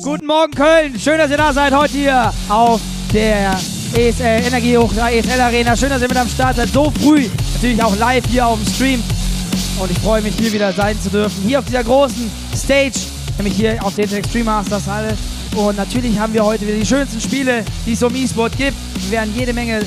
Guten Morgen Köln, schön, dass ihr da seid heute hier auf der ESL Energie ESL Arena. Schön, dass ihr mit am Start seid, so früh, natürlich auch live hier auf dem Stream. Und ich freue mich, hier wieder sein zu dürfen, hier auf dieser großen Stage, nämlich hier auf der Extreme Masters Halle. Und natürlich haben wir heute wieder die schönsten Spiele, die es im E-Sport gibt. Wir werden jede Menge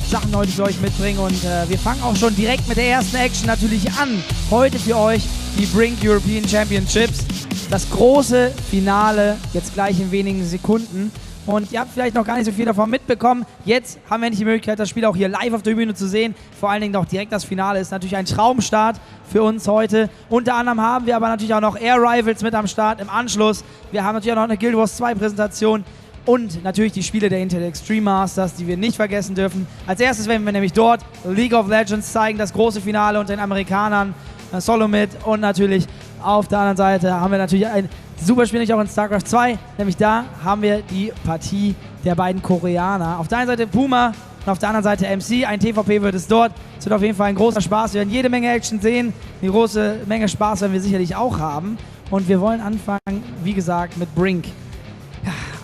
Sachen heute für euch mitbringen und wir fangen auch schon direkt mit der ersten Action natürlich an. Heute für euch die BRINK European Championships. Das große Finale, jetzt gleich in wenigen Sekunden. Und ihr habt vielleicht noch gar nicht so viel davon mitbekommen. Jetzt haben wir endlich die Möglichkeit, das Spiel auch hier live auf der Bühne zu sehen. Vor allen Dingen auch direkt das Finale ist natürlich ein Traumstart für uns heute. Unter anderem haben wir aber natürlich auch noch Air Rivals mit am Start im Anschluss. Wir haben natürlich auch noch eine Guild Wars 2 Präsentation. Und natürlich die Spiele der Intel Extreme Masters, die wir nicht vergessen dürfen. Als erstes werden wir nämlich dort League of Legends zeigen, das große Finale unter den Amerikanern, Solomid. Und natürlich auf der anderen Seite haben wir natürlich ein super Spiel, nicht auch in StarCraft 2. Nämlich da haben wir die Partie der beiden Koreaner. Auf der einen Seite Puma und auf der anderen Seite MC. Ein TVP wird es dort. Es wird auf jeden Fall ein großer Spaß. Wir werden jede Menge Action sehen. Eine große Menge Spaß werden wir sicherlich auch haben. Und wir wollen anfangen, wie gesagt, mit BRINK.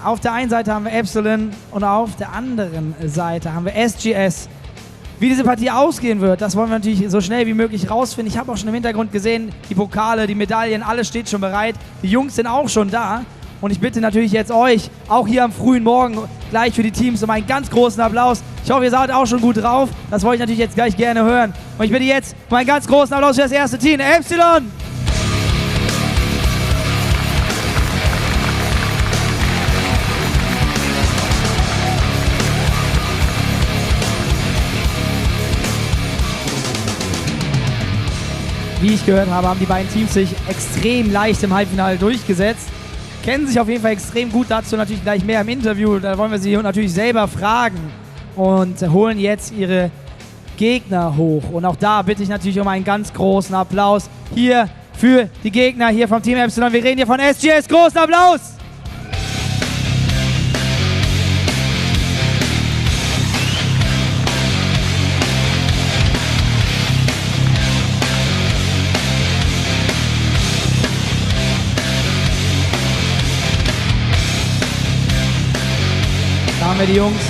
Auf der einen Seite haben wir Epsilon und auf der anderen Seite haben wir sGs. Wie diese Partie ausgehen wird, das wollen wir natürlich so schnell wie möglich rausfinden. Ich habe auch schon im Hintergrund gesehen, die Pokale, die Medaillen, alles steht schon bereit. Die Jungs sind auch schon da. Und ich bitte natürlich jetzt euch, auch hier am frühen Morgen, gleich für die Teams um einen ganz großen Applaus. Ich hoffe, ihr seid auch schon gut drauf. Das wollte ich natürlich jetzt gleich gerne hören. Und ich bitte jetzt um einen ganz großen Applaus für das erste Team, Epsilon! Wie ich gehört habe, haben die beiden Teams sich extrem leicht im Halbfinale durchgesetzt. Kennen sich auf jeden Fall extrem gut, dazu natürlich gleich mehr im Interview. Da wollen wir sie natürlich selber fragen und holen jetzt ihre Gegner hoch. Und auch da bitte ich natürlich um einen ganz großen Applaus hier für die Gegner hier vom Team Epsilon. Wir reden hier von sGs. Großen Applaus! Haben wir die Jungs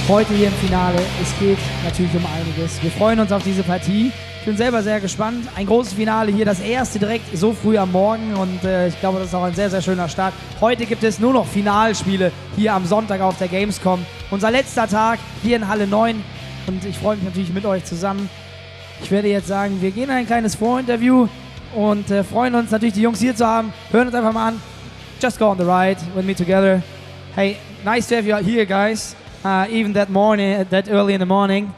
heute hier im Finale. Es geht natürlich um einiges. Wir freuen uns auf diese Partie. Ich bin selber sehr gespannt. Ein großes Finale hier, das erste direkt so früh am Morgen und ich glaube, das ist auch ein sehr, sehr schöner Start. Heute gibt es nur noch Finalspiele hier am Sonntag auf der Gamescom. Unser letzter Tag hier in Halle 9 und ich freue mich natürlich mit euch zusammen. Ich werde jetzt sagen, wir gehen in ein kleines Vorinterview und freuen uns natürlich, die Jungs hier zu haben. Hören uns einfach mal an. Just go on the ride with me together. Hey, nice to have you here, guys. Even that early in the morning.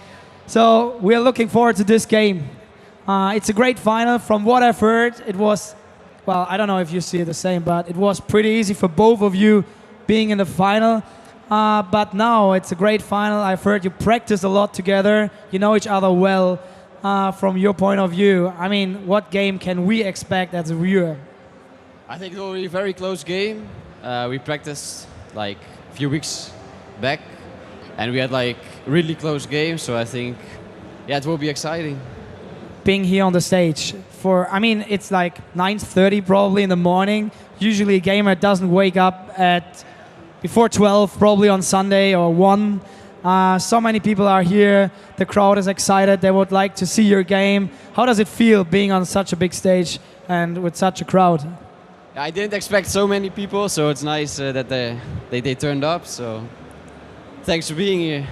So we are looking forward to this game. It's a great final. From what I've heard, it was, well, I don't know if you see it the same, but it was pretty easy for both of you being in the final. But now it's a great final. I've heard you practice a lot together. You know each other well. From your point of view, I mean, what game can we expect as a viewer? I think it will be a very close game. We practiced like a few weeks back and we had like really close games, so I think it will be exciting. Being here on the stage I mean it's like 9:30 probably in the morning. Usually a gamer doesn't wake up at before 12 probably on Sunday or 1. So many people are here, the crowd is excited, they would like to see your game. How does it feel being on such a big stage and with such a crowd? I didn't expect so many people, so it's nice that they turned up, so thanks for being here.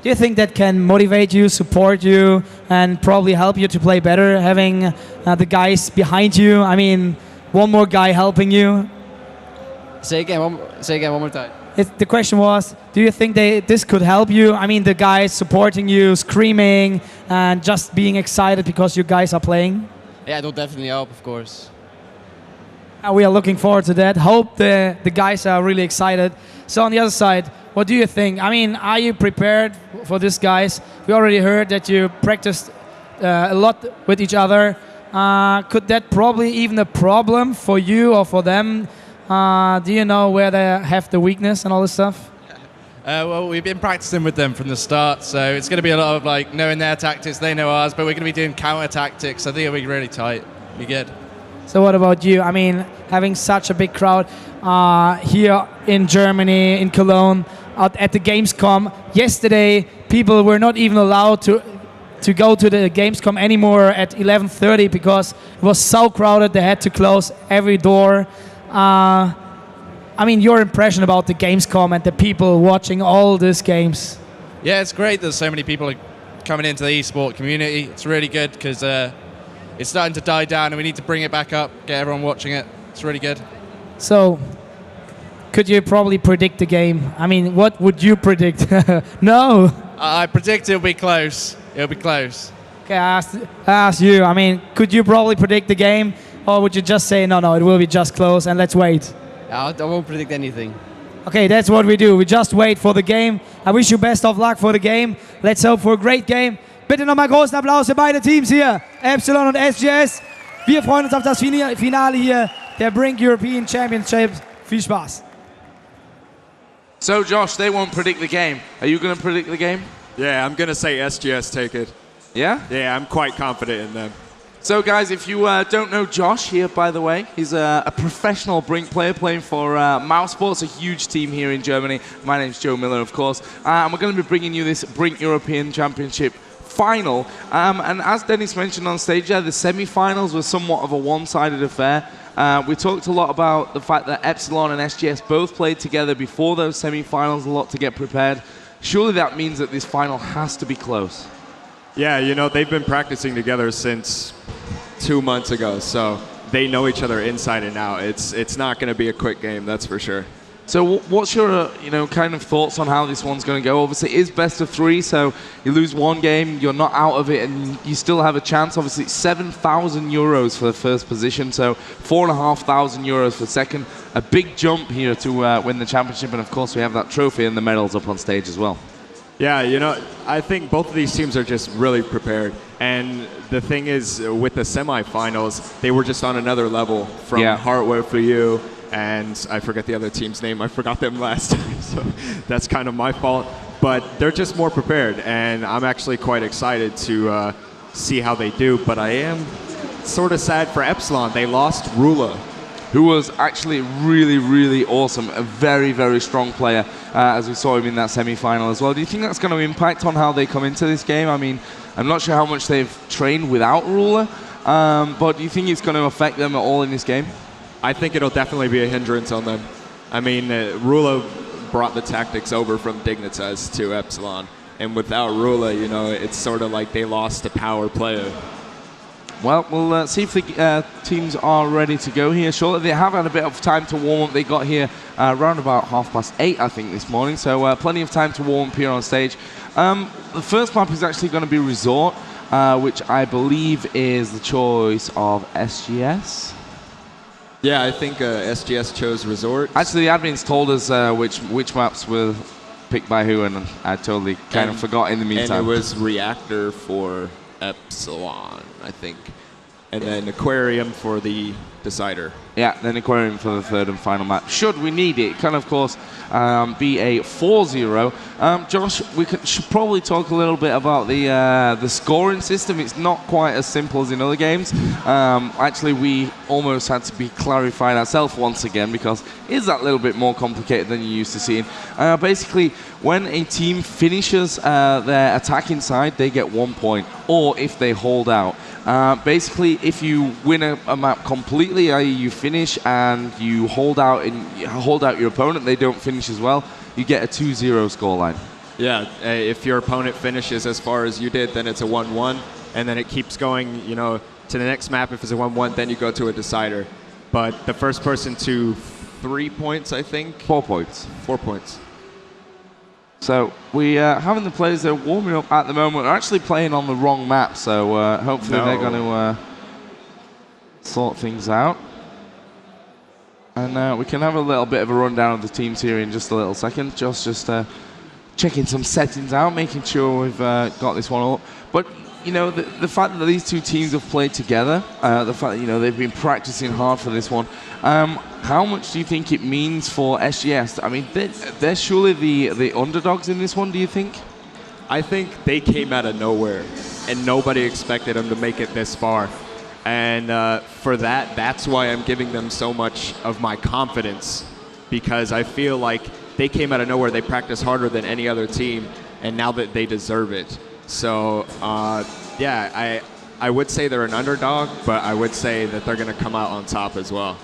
Do you think that can motivate you, support you, and probably help you to play better, having the guys behind you? I mean, one more guy helping you? Say again one more time. The question was, do you think this could help you? I mean, the guys supporting you, screaming, and just being excited because you guys are playing? Yeah, it will definitely help, of course. We are looking forward to that. Hope the guys are really excited. So on the other side, what do you think? I mean, are you prepared for this, guys? We already heard that you practiced a lot with each other. Could that probably even a problem for you or for them? Do you know where they have the weakness and all this stuff? Well, we've been practicing with them from the start, so it's going to be a lot of like knowing their tactics, they know ours, but we're going to be doing counter tactics. I think it'll be really tight. Be good. So what about you? I mean, having such a big crowd here in Germany, in Cologne, at the Gamescom. Yesterday, people were not even allowed to go to the Gamescom anymore at 11:30 because it was so crowded they had to close every door. I mean, your impression about the Gamescom and the people watching all these games? Yeah, it's great that so many people are coming into the esport community. It's really good because it's starting to die down and we need to bring it back up, get everyone watching it. It's really good. So, could you probably predict the game? I mean, what would you predict? No. I predict it'll be close. It'll be close. Okay, I asked you. I mean, could you probably predict the game? Or would you just say, no, it will be just close and let's wait? I won't predict anything. Okay, that's what we do. We just wait for the game. I wish you best of luck for the game. Let's hope for a great game. Bitte nochmal großen Applaus für beide Teams hier, Epsilon und sGs. Wir freuen uns auf das Finale hier der BRINK European Championship. Viel Spaß. So Josh, they won't predict the game. Are you going to predict the game? Yeah, I'm going to say sGs take it. Yeah? Yeah, I'm quite confident in them. So guys, if you don't know Josh here, by the way, he's a professional BRINK player playing for Mousesports, a huge team here in Germany. My name's Joe Miller, of course. And we're going to be bringing you this BRINK European Championship final. And as Dennis mentioned on stage there, the semi-finals were somewhat of a one-sided affair. We talked a lot about the fact that Epsilon and sGs both played together before those semi-finals, a lot to get prepared. Surely that means that this final has to be close. Yeah, you know, they've been practicing together since 2 months ago, so they know each other inside and out. It's not going to be a quick game, that's for sure. So what's your kind of thoughts on how this one's going to go? Obviously, it is best of 3, so you lose one game, you're not out of it, and you still have a chance. Obviously, it's 7,000 euros for the first position, so 4,500 euros for second. A big jump here to win the championship, and of course, we have that trophy and the medals up on stage as well. Yeah, you know, I think both of these teams are just really prepared. And the thing is, with the semifinals, they were just on another level from Hardware for You, and I forget the other team's name. I forgot them last time, so that's kind of my fault. But they're just more prepared, and I'm actually quite excited to see how they do. But I am sort of sad for Epsilon. They lost Rula, who was actually really, really awesome. A very, very strong player, as we saw him in that semi-final as well. Do you think that's going to impact on how they come into this game? I mean, I'm not sure how much they've trained without Ruler, but do you think it's going to affect them at all in this game? I think it'll definitely be a hindrance on them. I mean, Rula brought the tactics over from Dignitas to Epsilon, and without Rula, you know, it's sort of like they lost a power player. Well, we'll see if the teams are ready to go here shortly. They have had a bit of time to warm up. They got here around about 8:30, I think, this morning. So plenty of time to warm up here on stage. The first map is actually going to be Resort, which I believe is the choice of sGs. Yeah, I think sGs chose Resort. Actually, the admins told us which maps were picked by who, and I totally kind of forgot in the meantime. And it was Reactor for Epsilon, I think. And then Aquarium for the Decider. Yeah, then Aquarium for the third and final map. Should we need it, it can of course be a 4-0. Josh, we should probably talk a little bit about the scoring system. It's not quite as simple as in other games. Actually, we almost had to be clarified ourselves once again because it is that little bit more complicated than you're used to seeing. Basically, when a team finishes their attacking side, they get 1 point, or if they hold out. Basically, if you win a map completely, i.e. you finish and you hold out your opponent, they don't finish as well, you get a 2-0 scoreline. Yeah, if your opponent finishes as far as you did, then it's a 1-1, and then it keeps going, you know, to the next map. If it's a 1-1, then you go to a decider. But the first person to 3 points, I think. 4 points. 4 points. So we having the players that are warming up at the moment are actually playing on the wrong map, so hopefully they're going to sort things out. And we can have a little bit of a rundown of the teams here in just a little second. Just checking some settings out, making sure we've got this one up. But you know, the fact that these two teams have played together, the fact that, you know, they've been practicing hard for this one, how much do you think it means for sGs? I mean, they're surely the underdogs in this one, do you think? I think they came out of nowhere, and nobody expected them to make it this far. And for that, that's why I'm giving them so much of my confidence, because I feel like they came out of nowhere. They practiced harder than any other team, and now that they deserve it. So, yeah, I would say they're an underdog, but I would say that they're going to come out on top as well.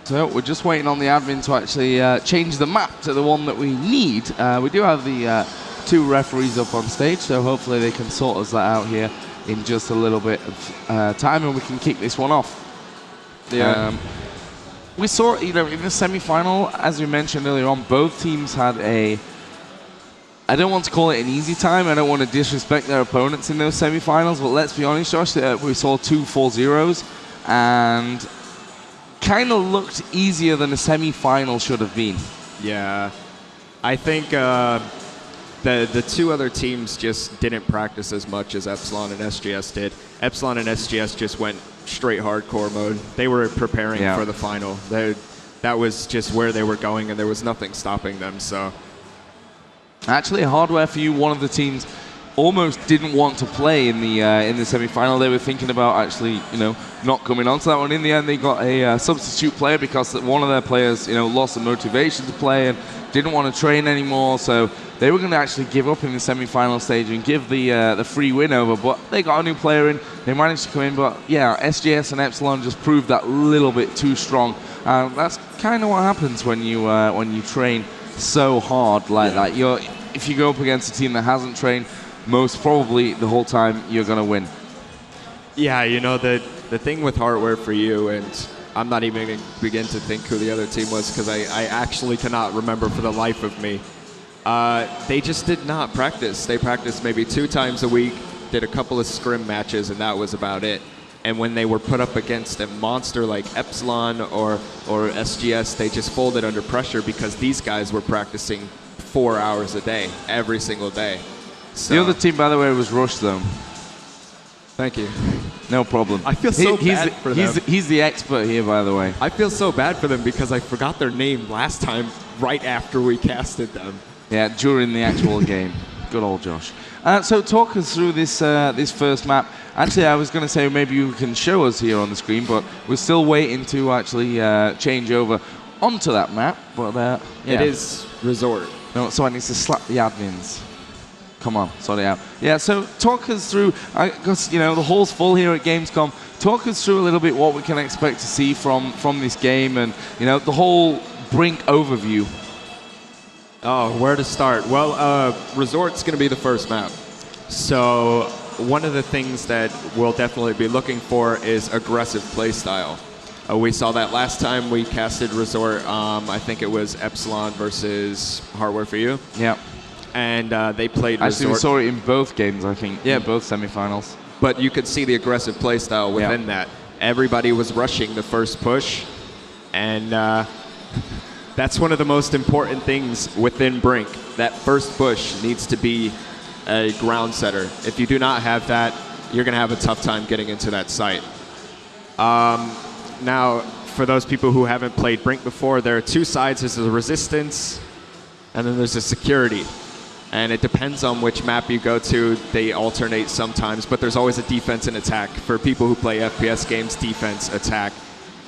So we're just waiting on the admin to actually change the map to the one that we need. We do have the 2 referees up on stage, so hopefully they can sort us that out here in just a little bit of time, and we can kick this one off. Yeah. We saw, in the semi-final, as we mentioned earlier on, both teams had I don't want to call it an easy time. I don't want to disrespect their opponents in those semi-finals, but let's be honest, Josh, we saw 2 4-0s, and kind of looked easier than a semi-final should have been. Yeah. I think the 2 other teams just didn't practice as much as Epsilon and sGs did. Epsilon and sGs just went straight hardcore mode. They were preparing for the final. That was just where they were going, and there was nothing stopping them. So, actually, hardware for you, one of the teams almost didn't want to play in the semi-final. They were thinking about actually, not coming on to that one. In the end, they got a substitute player because one of their players, lost the motivation to play and didn't want to train anymore. So they were going to actually give up in the semi-final stage and give the free win over. But they got a new player in. They managed to come in. But yeah, sGs and Epsilon just proved that little bit too strong. That's kind of what happens when you train so hard like that. If you go up against a team that hasn't trained, most probably the whole time you're going to win. Yeah, the thing with hardware for you, and I'm not even going to begin to think who the other team was because I actually cannot remember for the life of me. They just did not practice. They practiced maybe 2 times a week, did a couple of scrim matches, and that was about it. And when they were put up against a monster like Epsilon or sGs, they just folded under pressure because these guys were practicing 4 hours a day, every single day. So. The other team, by the way, was Rush, though. Thank you. No problem. I feel so bad for them. He's the expert here, by the way. I feel so bad for them because I forgot their name last time right after we casted them. Yeah, during the actual game. Good old Josh. So talk us through this first map. Actually, I was going to say maybe you can show us here on the screen, but we're still waiting to actually change over onto that map. But yeah. It is Resort. No, so I need to slap the admins. Come on, sort it out. Yeah, so talk us through, because the hall's full here at Gamescom. Talk us through a little bit what we can expect to see from this game and the whole BRINK overview. Oh, where to start? Well, Resort's going to be the first map. So one of the things that we'll definitely be looking for is aggressive playstyle. We saw that last time we casted Resort. I think it was Epsilon versus Hardware for You. Yeah. And they played Actually, Resort. we saw it in both games, I think. Yeah, both semifinals. But you could see the aggressive playstyle within that. Everybody was rushing the first push. And that's one of the most important things within BRINK. That first push needs to be a ground setter. If you do not have that, you're going to have a tough time getting into that site. Now, for those people who haven't played BRINK before, there are 2 sides. There's a resistance, and then there's a security. And it depends on which map you go to. They alternate sometimes, but there's always a defense and attack. For people who play FPS games, defense, attack.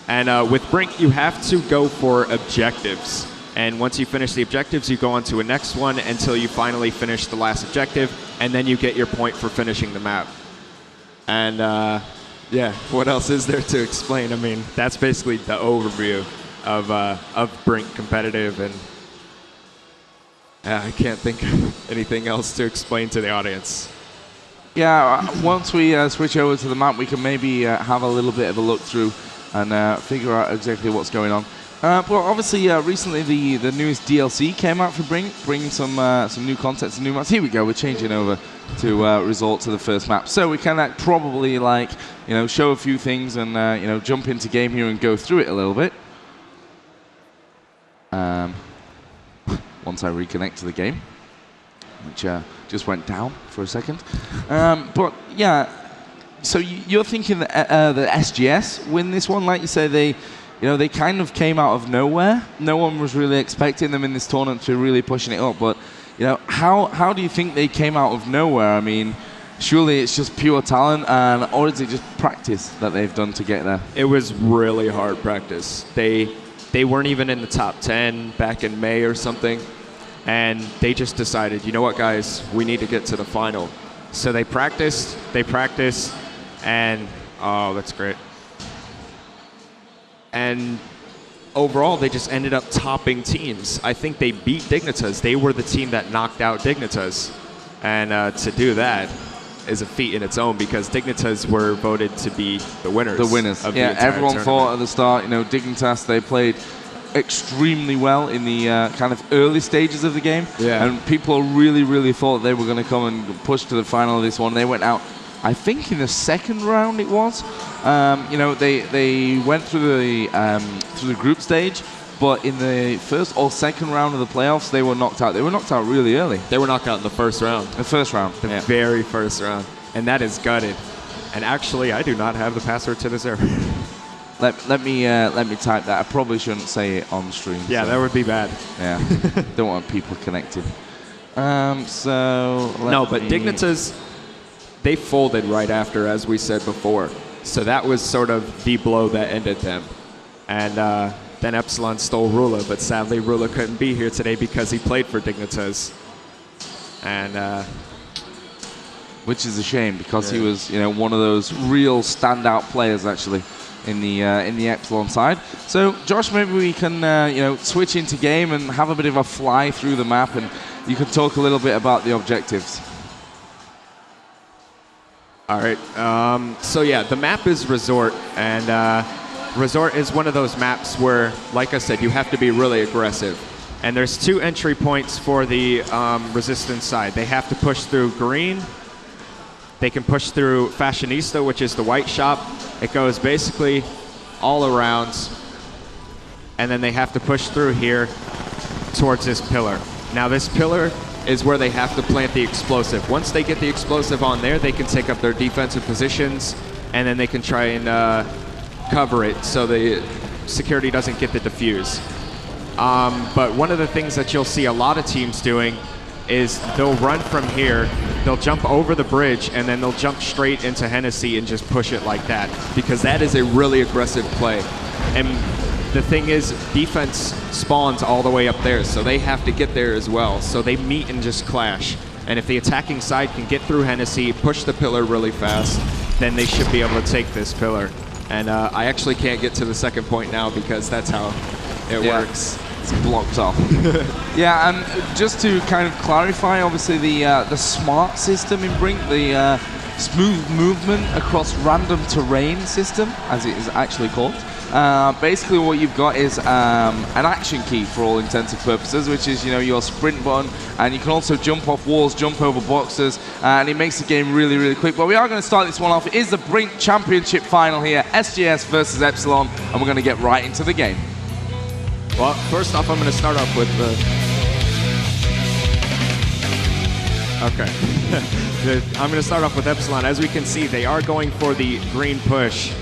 And with BRINK, you have to go for objectives. And once you finish the objectives, you go on to a next one until you finally finish the last objective, and then you get your point for finishing the map. And yeah, what else is there to explain? I mean, that's basically the overview of BRINK competitive, and I can't think of anything else to explain to the audience. Yeah, once we switch over to the map, we can maybe have a little bit of a look through and figure out exactly what's going on. Well, obviously, recently the newest DLC came out for BRINK, bringing some new content, some new maps. Here we go. We're changing over to resort to the first map, so we can probably show a few things and jump into game here and go through it a little bit. Once I reconnect to the game, which just went down for a second. But yeah, so you're thinking that the sGs win this one, like you say, they kind of came out of nowhere. No one was really expecting them in this tournament to really pushing it up. But how do you think they came out of nowhere? I mean, surely it's just pure talent, or is it just practice that they've done to get there? It was really hard practice. They weren't even in the top 10 back in May or something, and they just decided, you know what, guys, we need to get to the final. So they practiced, and oh, that's great. And overall, they just ended up topping teams. I think they beat Dignitas. They were the team that knocked out Dignitas. And to do that is a feat in its own, because Dignitas were voted to be the winners. The winners. Of Yeah, the entire everyone tournament. thought at the start, you know, Dignitas, they played extremely well in the kind of early stages of the game. Yeah. And people really thought they were going to come and push to the final of this one. They went out, I think in the second round it was. You know, they went through the group stage, but in the first or second round of the playoffs, they were knocked out. They were knocked out really early. They were knocked out in the first round. The first round. The very first round. And that is gutted. And actually, I do not have the password to the server. Let me type that. I probably shouldn't say it on stream. Yeah, so. that would be bad. Yeah, don't want people connected. But Dignitas, they folded right after, as we said before. So that was sort of the blow that ended them. And then Epsilon stole Rula, but sadly Rula couldn't be here today because he played for Dignitas. And which is a shame, because he was, you know, one of those real standout players actually in the Epsilon side. So Josh, maybe we can you know, switch into game and have a bit of a fly through the map, and you can talk a little bit about the objectives. all right. So yeah, the map is Resort, and Resort is one of those maps where, like I said, you have to be really aggressive. And there's 2 entry points for the Resistance side. They have to push through green. They can push through Fashionista, which is the white shop. It goes basically all around. And then they have to push through here towards this pillar. Now this pillar is where they have to plant the explosive. Once they get the explosive on there, they can take up their defensive positions, and then they can try and cover it so the security doesn't get the defuse. But one of the things that you'll see a lot of teams doing is they'll run from here, they'll jump over the bridge, and then they'll jump straight into Hennessy and just push it like that, because that is a really aggressive play. And the thing is, defense spawns all the way up there, so they have to get there as well. So they meet and just clash. And if the attacking side can get through Hennessy, push the pillar really fast, then they should be able to take this pillar. And I actually can't get to the second point now because that's how it works. It's blocked off. Yeah, and just to kind of clarify, obviously the smart system in BRINK, the smooth movement across random terrain system, as it is actually called. Basically what you've got is an action key for all intents and purposes, which is, you know, your sprint button, and you can also jump off walls, jump over boxes, and it makes the game really quick. But we are going to start this one off. It is the BRINK Championship final here, sGs versus Epsilon, and we're going to get right into the game. Well, first off, I'm going to start off with the... Okay. I'm going to start off with Epsilon. As we can see, they are going for the green push.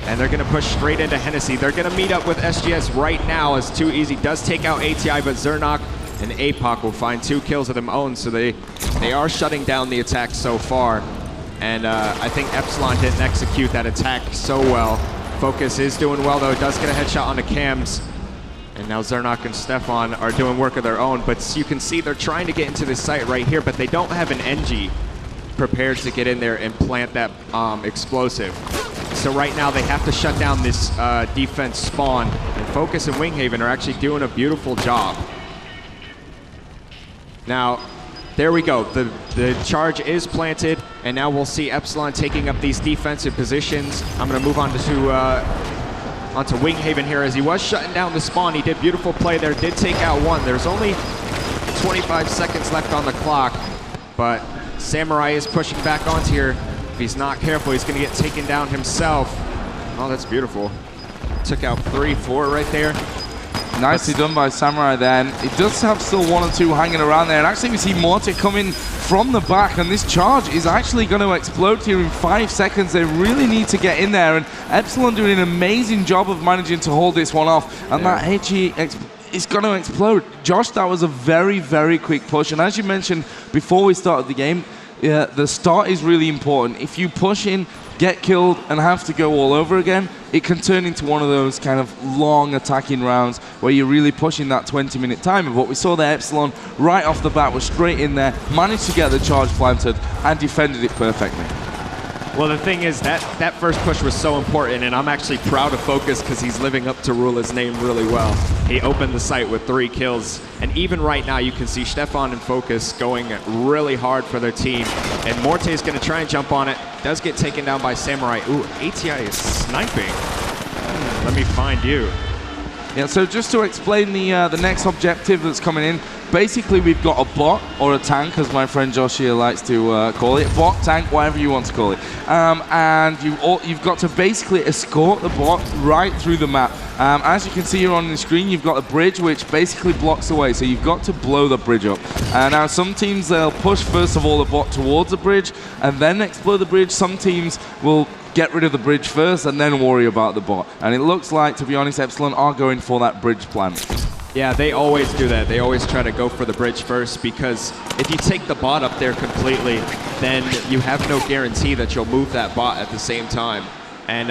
And they're going to push straight into Hennessy. They're going to meet up with sGs right now, as Too Easy does take out ATI, but Zernok and APOC will find 2 kills of their own, so they are shutting down the attack so far. And I think Epsilon didn't execute that attack so well. Focus is doing well, though. It does get a headshot onto Cams. And now Zernok and Stefan are doing work of their own, but you can see they're trying to get into this site right here, but they don't have an NG prepared to get in there and plant that explosive. So right now they have to shut down this defense spawn, and Focus and Winghaven are actually doing a beautiful job. Now, there we go. The charge is planted, and now we'll see Epsilon taking up these defensive positions. I'm going to move on to onto Winghaven here, as he was shutting down the spawn. He did beautiful play there, did take out 1. There's only 25 seconds left on the clock, but Samurai is pushing back onto here. If he's not careful, he's going to get taken down himself. Oh, that's beautiful. Took out 3, 4 right there. Nicely done by Samurai then. It does have still 1 or 2 hanging around there, and actually we see Morty coming from the back, and this charge is actually going to explode here in 5 seconds. They really need to get in there, and Epsilon doing an amazing job of managing to hold this one off, and that HE is going to explode. Josh, that was a very quick push, and as you mentioned before we started the game, the start is really important. If you push in, get killed, and have to go all over again, it can turn into one of those kind of long attacking rounds where you're really pushing that 20-minute timer. But we saw the Epsilon right off the bat was straight in there, managed to get the charge planted, and defended it perfectly. Well, the thing is that first push was so important, and I'm actually proud of Focus because he's living up to Rula's name really well. He opened the site with 3 kills, and even right now you can see Stefan and Focus going really hard for their team, and Morte is going to try and jump on it. Does get taken down by Samurai. Ooh, ATI is sniping. Let me find you. Yeah, so just to explain the next objective that's coming in, basically we've got a bot, or a tank, as my friend Josh here likes to call it. Bot, tank, whatever you want to call it. And you've got to basically escort the bot right through the map. As you can see here on the screen, you've got a bridge which basically blocks the way, so you've got to blow the bridge up. Now some teams, they'll push first of all the bot towards the bridge and then explode the bridge. Some teams will get rid of the bridge first and then worry about the bot. And it looks like, to be honest, Epsilon are going for that bridge plan. Yeah, they always do that. They always try to go for the bridge first, because if you take the bot up there completely, then you have no guarantee that you'll move that bot at the same time. And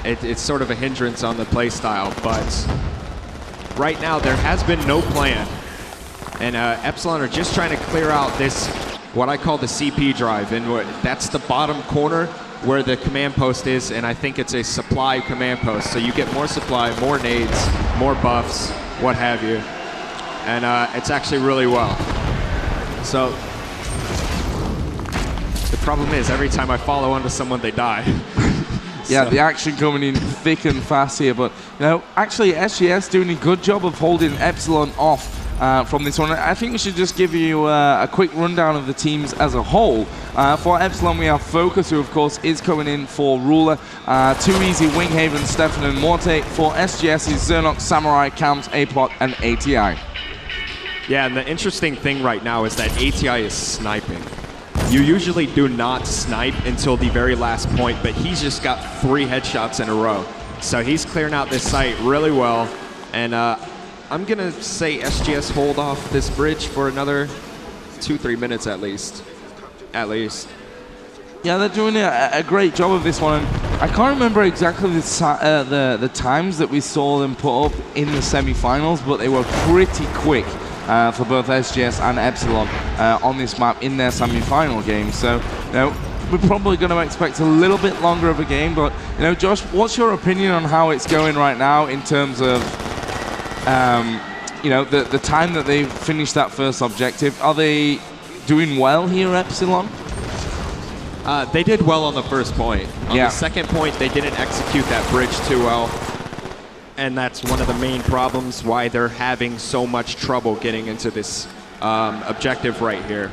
it's sort of a hindrance on the play style. But right now, there has been no plan. And Epsilon are just trying to clear out this, what I call the CP drive. And that's the bottom corner where the command post is, and I think it's a supply command post. So you get more supply, more nades, more buffs, what have you. And it's actually really well. So the problem is every time I follow onto someone, they die. Yeah, so the action coming in thick and fast here, but you know, actually sGs doing a good job of holding Epsilon off from this one. I think we should just give you a quick rundown of the teams as a whole. For Epsilon, we have Focus, who of course is coming in for Ruler. Too Easy, Winghaven, Stefan and Morte. For sGs is Xernox, Samurai, Camps, A-Plot and ATI. Yeah, and the interesting thing right now is that ATI is sniping. You usually do not snipe until the very last point, but he's just got 3 headshots in a row. So he's clearing out this site really well, and I'm gonna say sGs hold off this bridge for another 2-3 minutes at least. Yeah, they're doing a great job of this one. And I can't remember exactly the times that we saw them put up in the semi-finals, but they were pretty quick for both sGs and Epsilon on this map in their semi-final game. So, you know, we're probably going to expect a little bit longer of a game. But, you know, Josh, what's your opinion on how it's going right now in terms of you know, the time that they finished that first objective? Are they doing well here, Epsilon? They did well on the first point. On the second point, they didn't execute that bridge too well. And that's one of the main problems why they're having so much trouble getting into this objective right here.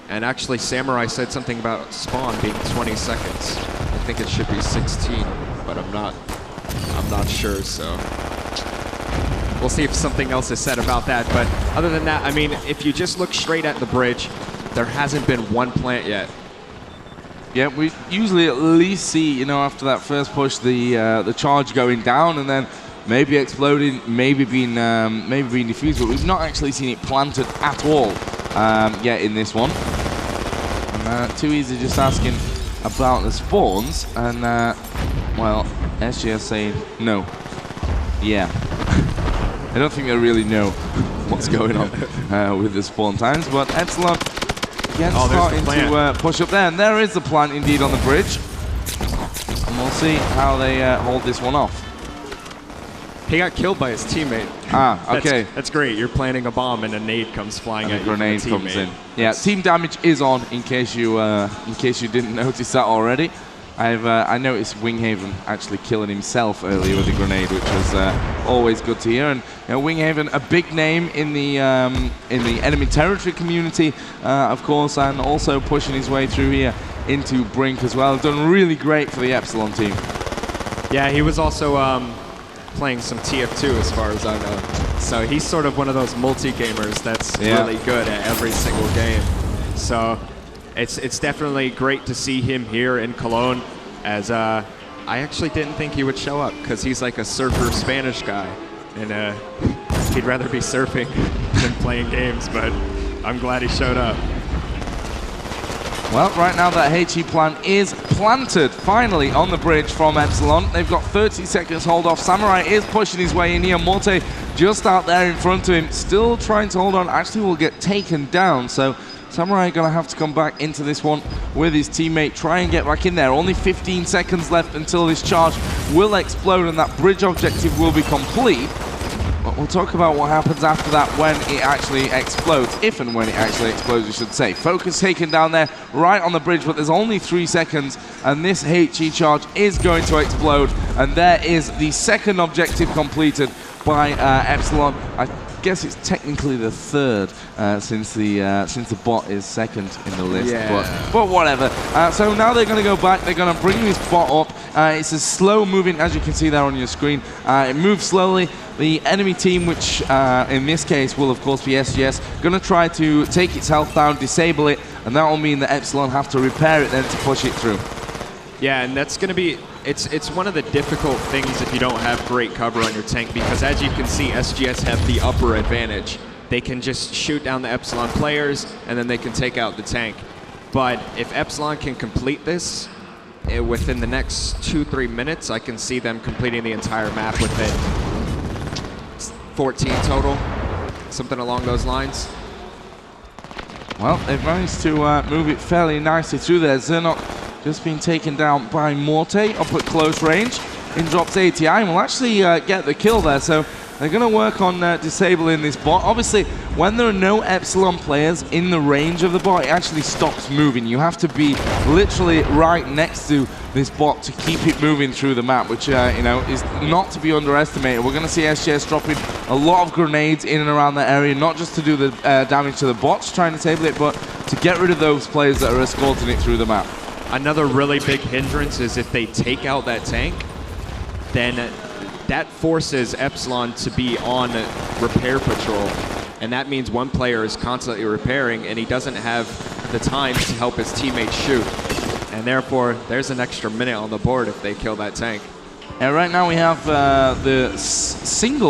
And actually, Samurai said something about spawn being 20 seconds. I think it should be 16, but I'm not sure, so we'll see if something else is said about that. But other than that, I mean, if you just look straight at the bridge, there hasn't been one plant yet. Yeah, we usually at least see, you know, after that first push, the charge going down and then maybe exploding, maybe being defused, but we've not actually seen it planted at all yet in this one. And Too Easy just asking about the spawns, and well, sGs saying no. Yeah. I don't think they really know what's going on with the spawn times, but Epsilon again starting to push up there, and there is the plant indeed on the bridge. And we'll see how they hold this one off. He got killed by his teammate. Ah, okay. That's great. You're planting a bomb and a nade comes flying at you. A grenade comes in. Yeah, team damage is on. In case you didn't notice that already, I noticed Winghaven actually killing himself earlier with a grenade, which was always good to hear. And you know, Winghaven, a big name in the enemy territory community, of course, and also pushing his way through here into Brink as well. Done really great for the Epsilon team. Yeah, he was also playing some TF2 as far as I know. So he's sort of one of those multi-gamers that's really good at every single game. So it's definitely great to see him here in Cologne, as I actually didn't think he would show up because he's like a surfer Spanish guy, and he'd rather be surfing than playing games, but I'm glad he showed up. Well, right now that HE plan is planted, finally, on the bridge from Epsilon. They've got 30 seconds hold off. Samurai is pushing his way in here. Morte just out there in front of him, still trying to hold on. Actually will get taken down, so Samurai going to have to come back into this one with his teammate, try and get back in there. Only 15 seconds left until this charge will explode and that bridge objective will be complete. But we'll talk about what happens after that when it actually explodes. If and when it actually explodes, we should say. Focus taken down there right on the bridge, but there's only 3 seconds, and this HE charge is going to explode. And there is the second objective completed by Epsilon. I guess it's technically the third since the bot is second in the list, but whatever. So now they're going to go back. They're going to bring this bot up. It's a slow moving, as you can see there on your screen. It moves slowly. The enemy team, which in this case will of course be sGs, going to try to take its health down, disable it, and that will mean that Epsilon have to repair it then to push it through. Yeah, and that's going to be, it's one of the difficult things if you don't have great cover on your tank, because as you can see, sGs have the upper advantage. They can just shoot down the Epsilon players, and then they can take out the tank. But if Epsilon can complete this, within the next 2-3 minutes, I can see them completing the entire map within 14 total, something along those lines. Well, they've managed to move it fairly nicely through there. Zernok just been taken down by Morte up at close range. In drops ATI and will actually get the kill there. So they're going to work on disabling this bot. Obviously, when there are no Epsilon players in the range of the bot, it actually stops moving. You have to be literally right next to this bot to keep it moving through the map, which you know, is not to be underestimated. We're going to see sGs dropping a lot of grenades in and around that area, not just to do the damage to the bots trying to disable it, but to get rid of those players that are escorting it through the map. Another really big hindrance is if they take out that tank, then that forces Epsilon to be on repair patrol. And that means one player is constantly repairing and he doesn't have the time to help his teammates shoot. And therefore, there's an extra minute on the board if they kill that tank. Yeah, right now we have the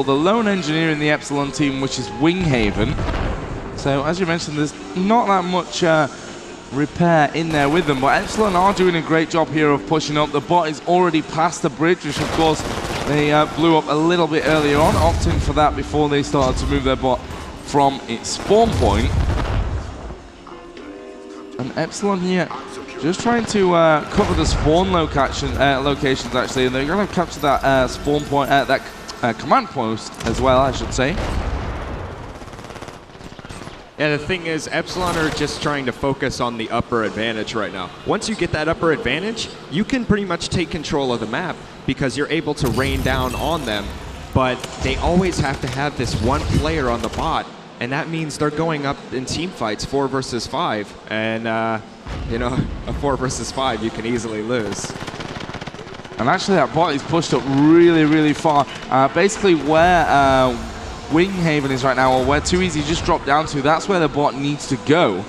lone engineer in the Epsilon team, which is Winghaven. So as you mentioned, there's not that much repair in there with them, but Epsilon are doing a great job here of pushing up. The bot is already past the bridge, which of course they blew up a little bit earlier on, opting for that before they started to move their bot from its spawn point. And Epsilon here just trying to cover the spawn locations actually, and they're going to capture that spawn point, that command post as well, I should say. Yeah, the thing is, Epsilon are just trying to focus on the upper advantage right now. Once you get that upper advantage, you can pretty much take control of the map because you're able to rain down on them. But they always have to have this one player on the bot, and that means they're going up in team fights, 4 versus 5. And, you know, a 4 versus 5, you can easily lose. And actually that bot is pushed up really, really far. Basically where Winghaven is right now, or where Too Easy just dropped down to, that's where the bot needs to go.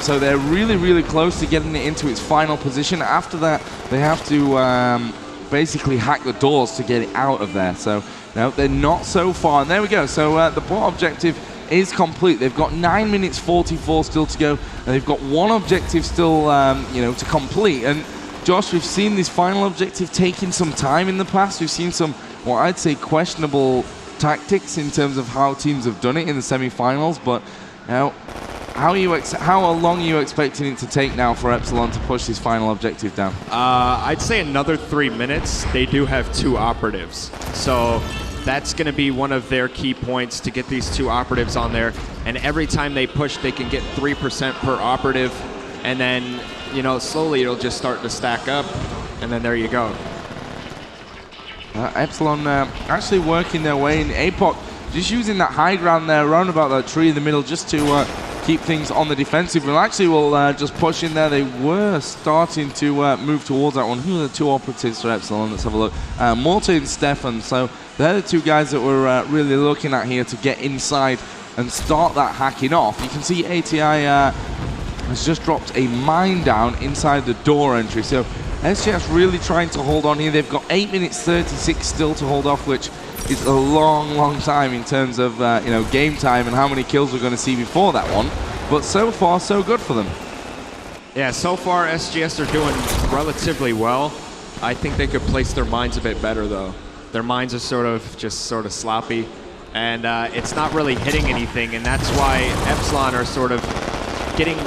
So they're really, really close to getting it into its final position. After that, they have to basically hack the doors to get it out of there. So no, they're not so far. And there we go. So the bot objective is complete. They've got 9 minutes 44 still to go. And they've got one objective still, you know, to complete. And Josh, we've seen this final objective taking some time in the past. We've seen some, what I'd say, questionable tactics in terms of how teams have done it in the semi-finals, but you know, how long are you expecting it to take now for Epsilon to push this final objective down? I'd say another 3 minutes. They do have 2 operatives, so that's going to be one of their key points, to get these 2 operatives on there. And every time they push, they can get 3% per operative, and then, you know, slowly it'll just start to stack up, and then there you go. Epsilon actually working their way in. APOC just using that high ground there around about that tree in the middle just to keep things on the defensive. Well, actually we'll just push in there. They were starting to move towards that one. Who are the 2 operatives for Epsilon? Let's have a look. Morte and Stefan. So they're the 2 guys that we're really looking at here to get inside and start that hacking off. You can see ATI has just dropped a mine down inside the door entry. So sGs really trying to hold on here. They've got 8 minutes 36 still to hold off, which is a long, long time in terms of you know, game time and how many kills we're going to see before that one. But so far, so good for them. Yeah, so far SGS are doing relatively well. I think they could place their mines a bit better though. Their mines are sort of sloppy, and it's not really hitting anything, and that's why Epsilon are sort of getting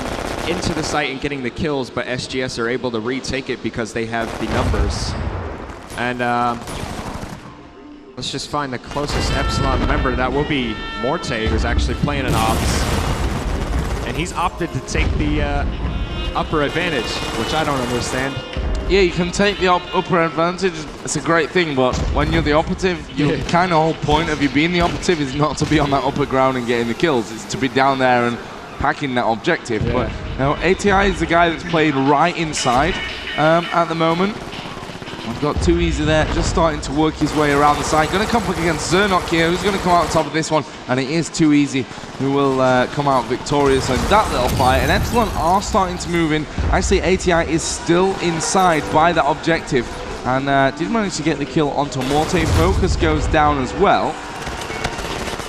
into the site and getting the kills, but SGS are able to retake it because they have the numbers. And let's just find the closest Epsilon member. That will be Morte, who's actually playing an ops, and he's opted to take the upper advantage, which I don't understand. Yeah, you can take the upper advantage. It's a great thing, but when you're the operative, your kind of whole point of you being the operative is not to be on that upper ground and getting the kills. It's to be down there and packing that objective. Yeah. But now ATI is the guy that's played right inside at the moment. We've got Too Easy there, just starting to work his way around the site. Going to come up against Zernok here, who's going to come out on top of this one, and it is Too Easy who will come out victorious in that little fight. And Epsilon are starting to move in. Actually, ATI is still inside by that objective, and did manage to get the kill onto Morte. Focus goes down as well.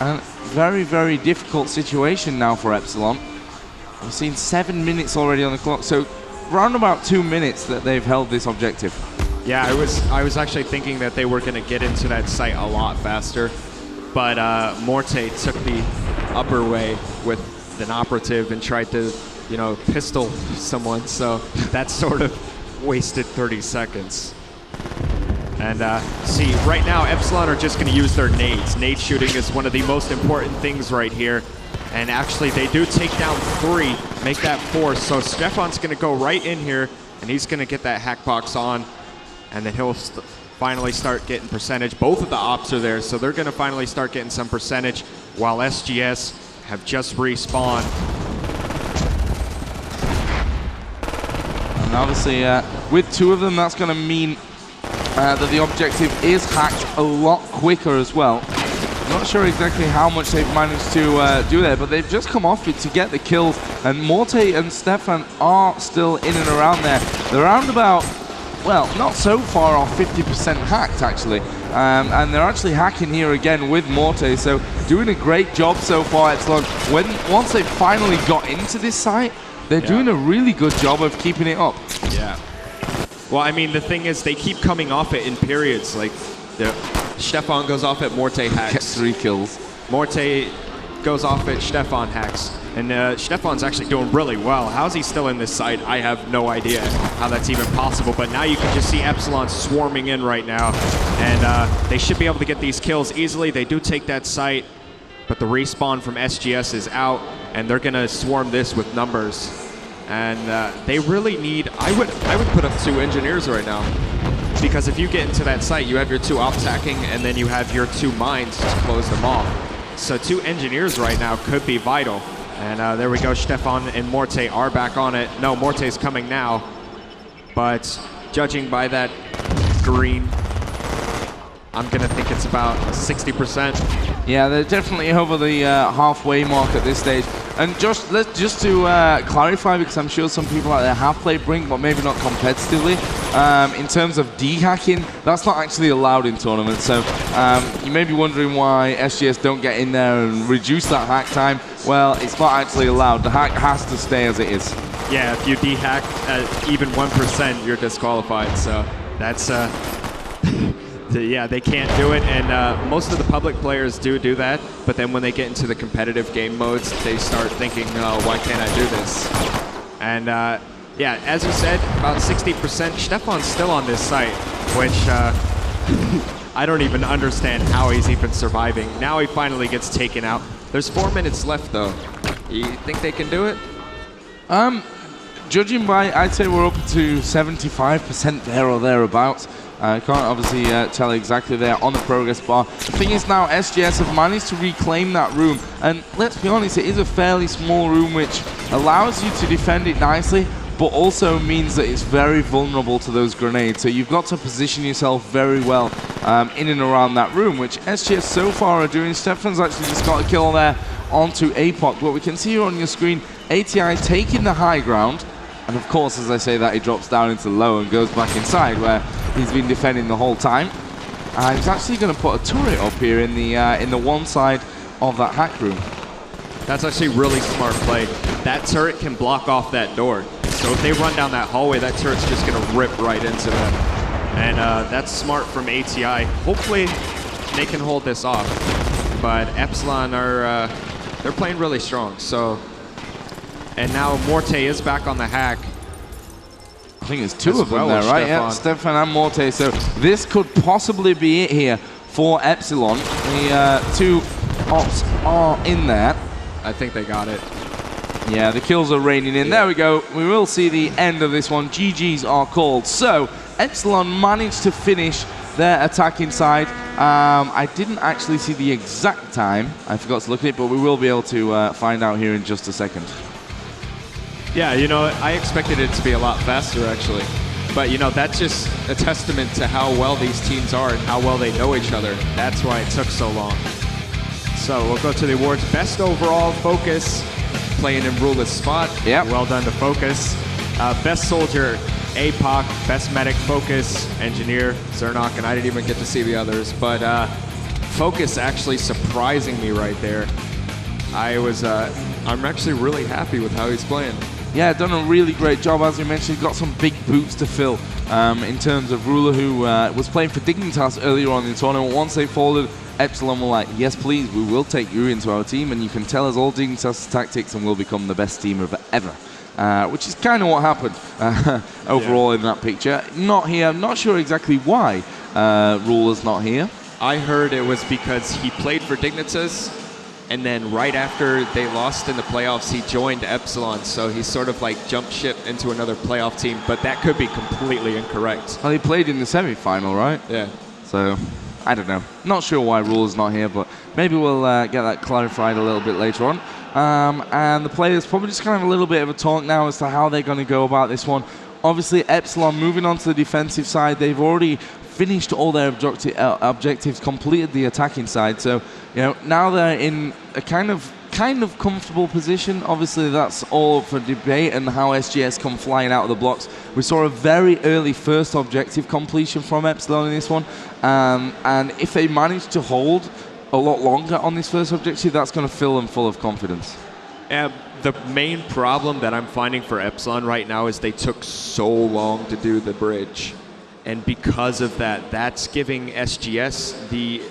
And very, very difficult situation now for Epsilon. We've seen 7 minutes already on the clock, so around about 2 minutes that they've held this objective. Yeah, I was actually thinking that they were going to get into that site a lot faster, but Morte took the upper way with an operative and tried to, you know, pistol someone, so that sort of wasted 30 seconds. And see, right now Epsilon are just going to use their nades. Nade shooting is one of the most important things right here. And actually they do take down 3, make that 4. So Stefan's going to go right in here, and he's going to get that hack box on. And then he'll finally start getting percentage. Both of the ops are there, so they're going to finally start getting some percentage, while SGS have just respawned. And obviously, with 2 of them, that's going to mean that the objective is hacked a lot quicker as well. I'm not sure exactly how much they've managed to do there, but they've just come off it to get the kills. And Morte and Stefan are still in and around there. They're around about, well, not so far off 50% hacked, actually. And they're actually hacking here again with Morte, so doing a great job so far, Epsilon. Once they finally got into this site, they're doing a really good job of keeping it up. Yeah. Well, I mean, the thing is, they keep coming off it in periods. Like, Stefan goes off at Morte hacks. Gets 3 kills. Morte goes off at Stefan hacks. And Stefan's actually doing really well. How's he still in this site? I have no idea how that's even possible. But now you can just see Epsilon swarming in right now. And they should be able to get these kills easily. They do take that site, but the respawn from SGS is out, and they're going to swarm this with numbers. And they really need... I would put up 2 engineers right now. Because if you get into that site, you have your 2 ops hacking, and then you have your 2 mines to close them off. So 2 engineers right now could be vital. And there we go, Stefan and Morte are back on it. No, Morte's coming now. But judging by that green, I'm going to think it's about 60%. Yeah, they're definitely over the halfway mark at this stage. And just to clarify, because I'm sure some people out there have played BRINK, but maybe not competitively, in terms of de-hacking, that's not actually allowed in tournaments. So you may be wondering why SGS don't get in there and reduce that hack time. Well, it's not actually allowed. The hack has to stay as it is. Yeah, if you de-hack at even 1%, you're disqualified. So that's... yeah, they can't do it, and most of the public players do that, but then when they get into the competitive game modes, they start thinking, oh, why can't I do this? And yeah, as you said, about 60%. Stefan's still on this site, which I don't even understand how he's even surviving. Now he finally gets taken out. There's 4 minutes left, though. You think they can do it? Judging by, I'd say we're up to 75% there or thereabouts. I can't obviously tell exactly there on the progress bar. The thing is now SGS have managed to reclaim that room, and let's be honest, it is a fairly small room which allows you to defend it nicely, but also means that it's very vulnerable to those grenades. So you've got to position yourself very well in and around that room, which SGS so far are doing. Stefan's actually just got a kill there onto APOC, but we can see here on your screen ATI taking the high ground. And of course, as I say that, he drops down into low and goes back inside where he's been defending the whole time. And he's actually going to put a turret up here in the one side of that hack room. That's actually really smart play. That turret can block off that door. So if they run down that hallway, that turret's just going to rip right into them. And that's smart from ATI. Hopefully they can hold this off. But Epsilon are, they're playing really strong. So, and now Morte is back on the hack. I think there's two of them there, right? Yeah, Stefan and Morte. So this could possibly be it here for Epsilon. The two ops are in there. I think they got it. Yeah, the kills are raining in. There we go. We will see the end of this one. GGs are called. So Epsilon managed to finish their attacking side. I didn't actually see the exact time. I forgot to look at it, but we will be able to find out here in just a second. Yeah, you know, I expected it to be a lot faster, actually. But, you know, that's just a testament to how well these teams are and how well they know each other. That's why it took so long. So we'll go to the awards. Best overall, Focus, playing in Ruleless Spot. Yep. Well done to Focus. Best Soldier, APOC. Best Medic, Focus. Engineer, Zernock, and I didn't even get to see the others. But Focus actually surprising me right there. I'm actually really happy with how he's playing. Yeah, done a really great job, as you mentioned. Got some big boots to fill in terms of Ruler, who was playing for Dignitas earlier on in the tournament. Once they folded, Epsilon were like, yes, please, we will take you into our team, and you can tell us all Dignitas tactics, and we'll become the best team ever. Which is kind of what happened overall in that picture. Not here. I'm not sure exactly why Ruler's not here. I heard it was because he played for Dignitas, and then right after they lost in the playoffs, he joined Epsilon, so he sort of like jumped ship into another playoff team, but that could be completely incorrect. Well, he played in the semi-final, right? Yeah. So, I don't know. Not sure why Ruler's not here, but maybe we'll get that clarified a little bit later on. And the players probably just kind of a little bit of a talk now as to how they're going to go about this one. Obviously, Epsilon moving on to the defensive side, they've already finished all their objectives, completed the attacking side. So, you know, now they're in a kind of comfortable position. Obviously, that's all up for debate and how SGS come flying out of the blocks. We saw a very early first objective completion from Epsilon in this one. And if they manage to hold a lot longer on this first objective, that's going to fill them full of confidence. The main problem that I'm finding for Epsilon right now is they took so long to do the bridge. And because of that, that's giving SGS the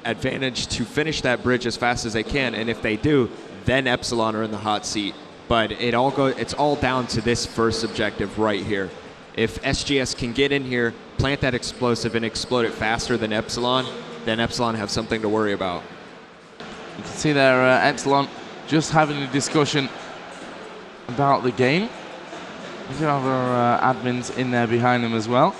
advantage to finish that bridge as fast as they can. And if they do, then Epsilon are in the hot seat. But it's all down to this first objective right here. If SGS can get in here, plant that explosive and explode it faster than Epsilon, then Epsilon have something to worry about. You can see there Epsilon just having a discussion about the game. We do have our admins in there behind them as well.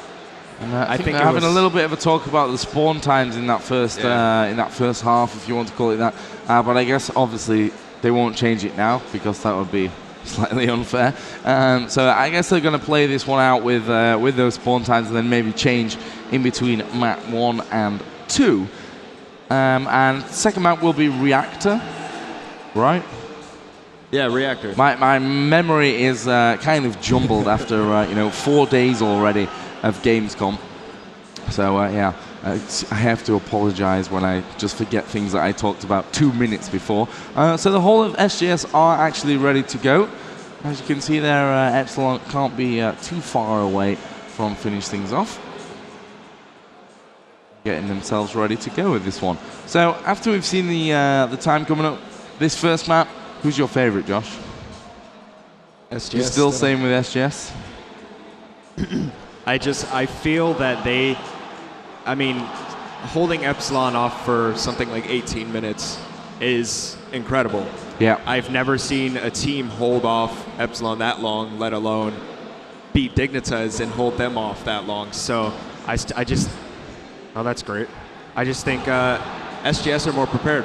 And I think they're having a little bit of a talk about the spawn times in that first half, if you want to call it that. But I guess obviously they won't change it now because that would be slightly unfair. So I guess they're going to play this one out with those spawn times and then maybe change in between map 1 and 2. And second map will be Reactor, right? Yeah, Reactor. My memory is kind of jumbled after 4 days already of Gamescom. So yeah, I have to apologize when I just forget things that I talked about 2 minutes before. So the whole of SGS are actually ready to go. As you can see there, Epsilon can't be too far away from finish things off. Getting themselves ready to go with this one. So after we've seen the time coming up, this first map, who's your favorite, Josh? SGS. You're still staying with SGS? I feel that holding Epsilon off for something like 18 minutes is incredible. Yeah. I've never seen a team hold off Epsilon that long, let alone beat Dignitas and hold them off that long. So oh, that's great. I just think SGS are more prepared.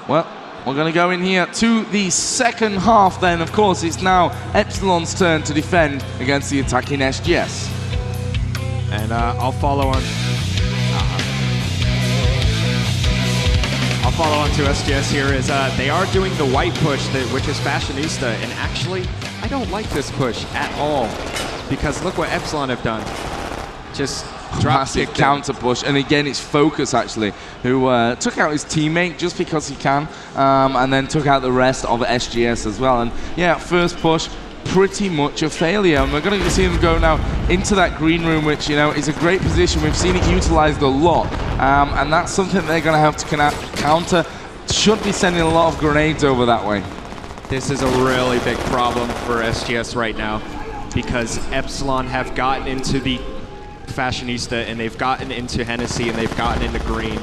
Well, we're going to go in here to the second half then. Of course, it's now Epsilon's turn to defend against the attacking SGS. And I'll follow on to SGS here is they are doing the white push, which is Fashionista, and actually, I don't like this push at all because look what Epsilon have done. Just massive counter push, and again it's Focus actually who took out his teammate just because he can, and then took out the rest of SGS as well. And yeah, first push, pretty much a failure. And we're going to see them go now into that green room, which, you know, is a great position. We've seen it utilized a lot. And that's something they're going to have to counter. Should be sending a lot of grenades over that way. This is a really big problem for SGS right now, because Epsilon have gotten into the Fashionista, and they've gotten into Hennessy, and they've gotten into green.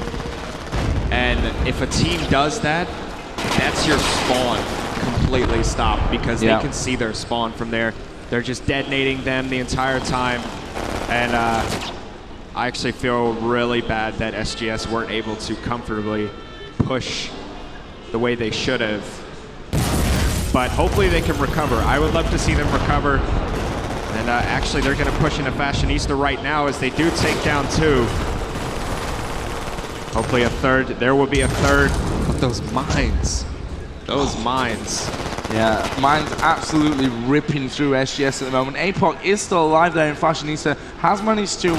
And if a team does that, that's your spawn completely stopped, because they can see their spawn from there. They're just detonating them the entire time. And I actually feel really bad that SGS weren't able to comfortably push the way they should have. But hopefully they can recover. I would love to see them recover. And actually, they're going to push into Fashionista right now as they do take down 2. Hopefully a third. There will be a third. But those mines. Those mines. Yeah, mines absolutely ripping through SGS at the moment. APOC is still alive there in Fashionista. Has managed to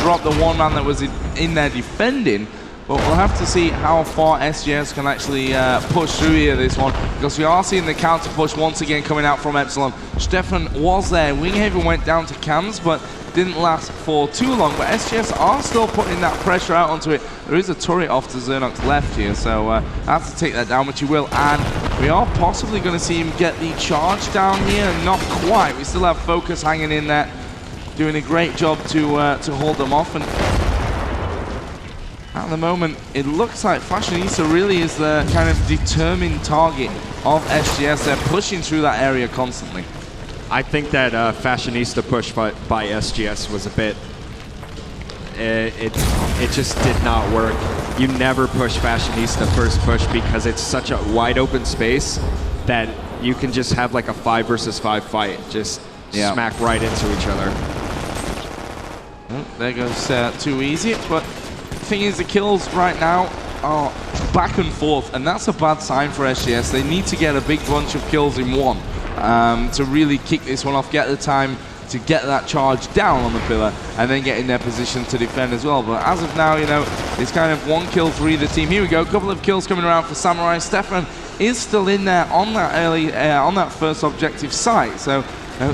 drop the one man that was in there defending. But we'll have to see how far SGS can actually push through here this one, because we are seeing the counter push once again coming out from Epsilon. Stefan was there. Winghaven went down to cams, but didn't last for too long. But SGS are still putting that pressure out onto it. There is a turret off to Zernok's left here, so have to take that down, which he will. And we are possibly going to see him get the charge down here. Not quite. We still have Focus hanging in there, doing a great job to hold them off. And at the moment, it looks like Fashionista really is the kind of determined target of SGS. They're pushing through that area constantly. I think that Fashionista push by SGS was a bit... It just did not work. You never push Fashionista first push, because it's such a wide open space that you can just have like a 5 versus 5 fight. Just smack right into each other. Oh, there goes Too Easy, but the thing is, the kills right now are back and forth, and that's a bad sign for SGS. They need to get a big bunch of kills in one to really kick this one off, get the time to get that charge down on the pillar, and then get in their position to defend as well. But as of now, you know, it's kind of 1 kill for either team. Here we go, a couple of kills coming around for Samurai. Stefan is still in there on that on that first objective site, so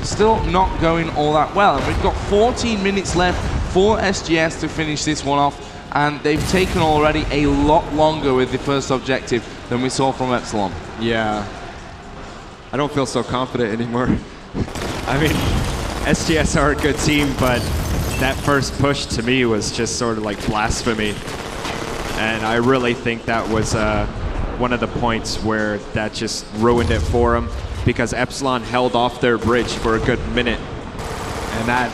still not going all that well. And we've got 14 minutes left for SGS to finish this one off. And they've taken already a lot longer with the first objective than we saw from Epsilon. Yeah. I don't feel so confident anymore. I mean, SGS are a good team, but that first push to me was just sort of like blasphemy. And I really think that was one of the points where that just ruined it for them, because Epsilon held off their bridge for a good minute. And